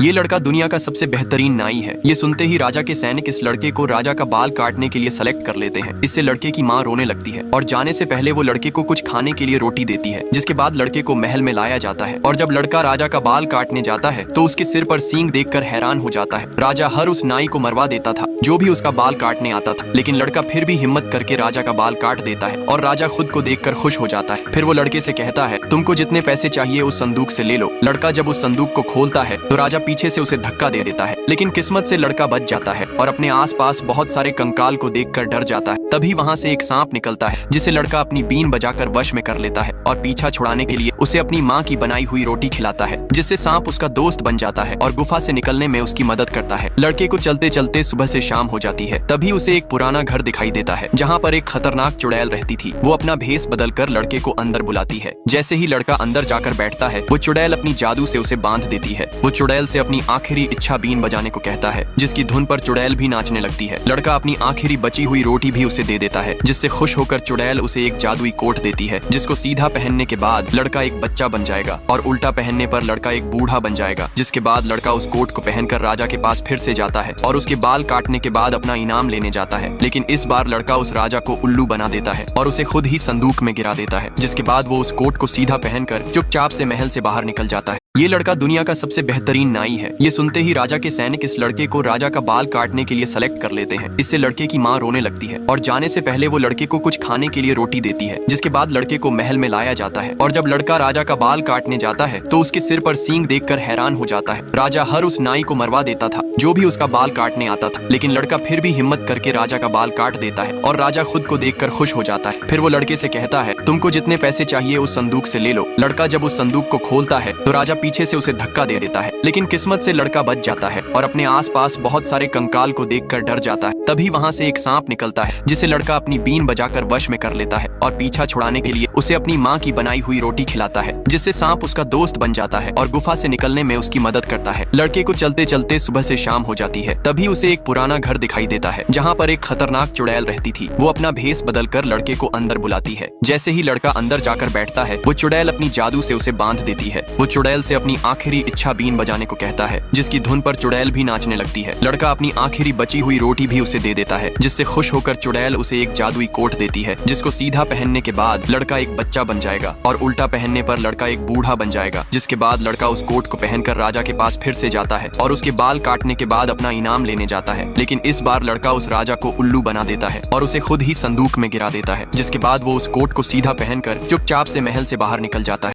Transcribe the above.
ये लड़का दुनिया का सबसे बेहतरीन नाई है। ये सुनते ही राजा के सैनिक इस लड़के को राजा का बाल काटने के लिए सेलेक्ट कर लेते हैं। इससे लड़के की माँ रोने लगती है और जाने से पहले वो लड़के को कुछ खाने के लिए रोटी देती है, जिसके बाद लड़के को महल में लाया जाता है। और जब लड़का राजा का बाल काटने जाता है तो उसके सिर पर सींग देखकर हैरान हो जाता है। राजा हर उस नाई को मरवा देता था जो भी उसका बाल काटने आता था, लेकिन लड़का फिर भी हिम्मत करके राजा का बाल काट देता है और राजा खुद को देखकर खुश हो जाता है। फिर वो लड़के से कहता है, तुमको जितने पैसे चाहिए उस संदूक से ले लो। लड़का जब उस संदूक को खोलता है तो राजा पीछे से उसे धक्का दे देता है, लेकिन किस्मत से लड़का बच जाता है और अपने आसपास बहुत सारे कंकाल को देखकर डर जाता है। तभी वहाँ से एक सांप निकलता है जिसे लड़का अपनी बीन बजाकर वश में कर लेता है और पीछा छुड़ाने के लिए उसे अपनी माँ की बनाई हुई रोटी खिलाता है, जिससे सांप उसका दोस्त बन जाता है और गुफा से निकलने में उसकी मदद करता है। लड़के को चलते चलते सुबह से शाम हो जाती है। तभी उसे एक पुराना घर दिखाई देता है जहाँ पर एक खतरनाक चुड़ैल रहती थी। वो अपना भेस बदलकर लड़के को अंदर बुलाती है। जैसे ही लड़का अंदर जाकर बैठता है वो चुड़ैल अपनी जादू से उसे बांध देती है। वो चुड़ैल से अपनी आखिरी इच्छा बीन बजाने को कहता है, जिसकी धुन पर चुड़ैल भी नाचने लगती है। लड़का अपनी आखिरी बची हुई रोटी भी उसे दे देता है, जिससे खुश होकर चुड़ैल उसे एक जादुई कोट देती है, जिसको सीधा पहनने के बाद लड़का एक बच्चा बन जाएगा और उल्टा पहनने पर लड़का एक बूढ़ा बन जाएगा। जिसके बाद लड़का उस कोट को पहनकर राजा के पास फिर से जाता है और उसके बाल काटने के बाद अपना इनाम लेने जाता है। लेकिन इस बार लड़का उस राजा को उल्लू बना देता है और उसे खुद ही संदूक में गिरा देता है। जिसके बाद वो उस कोट को सीधा पहनकर चुपचाप से महल से बाहर निकल जाता है। ये लड़का दुनिया का सबसे बेहतरीन नाई है। ये सुनते ही राजा के सैनिक इस लड़के को राजा का बाल काटने के लिए सेलेक्ट कर लेते हैं। इससे लड़के की माँ रोने लगती है और जाने से पहले वो लड़के को कुछ खाने के लिए रोटी देती है, जिसके बाद लड़के को महल में लाया जाता है। और जब लड़का राजा का बाल काटने जाता है तो उसके सिर पर सींग देखकर हैरान हो जाता है। राजा हर उस नाई को मरवा देता था जो भी उसका बाल काटने आता था, लेकिन लड़का फिर भी हिम्मत करके राजा का बाल काट देता है और राजा खुद को देखकर खुश हो जाता है। फिर वो लड़के से कहता है, तुमको जितने पैसे चाहिए उस संदूक से ले लो। लड़का जब उस संदूक को खोलता है तो राजा पीछे से उसे धक्का दे देता है, लेकिन किस्मत से लड़का बच जाता है और अपने आसपास बहुत सारे कंकाल को देखकर डर जाता है। तभी वहाँ से एक सांप निकलता है जिसे लड़का अपनी बीन बजाकर वश में कर लेता है और पीछा छुड़ाने के लिए उसे अपनी माँ की बनाई हुई रोटी खिलाता है, जिससे सांप उसका दोस्त बन जाता है और गुफा से निकलने में उसकी मदद करता है। लड़के को चलते चलते सुबह से शाम हो जाती है। तभी उसे एक पुराना घर दिखाई देता है जहाँ पर एक खतरनाक चुड़ैल रहती थी। वो अपना भेस बदलकर लड़के को अंदर बुलाती है। जैसे ही लड़का अंदर जाकर बैठता है वो चुड़ैल अपनी जादू से उसे बांध देती है। वो चुड़ैल से अपनी आखिरी इच्छा बीन बजाने को कहता है, जिसकी धुन पर चुड़ैल भी नाचने लगती है। लड़का अपनी आखिरी बची हुई रोटी भी उसे दे देता है, जिससे खुश होकर चुड़ैल उसे एक जादुई कोट देती है, जिसको सीधा पहनने के बाद लड़का एक बच्चा बन जाएगा और उल्टा पहनने पर लड़का एक बूढ़ा बन जाएगा। जिसके बाद लड़का उस कोट को पहनकर राजा के पास फिर से जाता है और उसके बाल काटने के बाद अपना इनाम लेने जाता है। लेकिन इस बार लड़का उस राजा को उल्लू बना देता है और उसे खुद ही संदूक में गिरा देता है। जिसके बाद वो उस कोट को सीधा पहनकर चुपचाप से महल से बाहर निकल जाता है।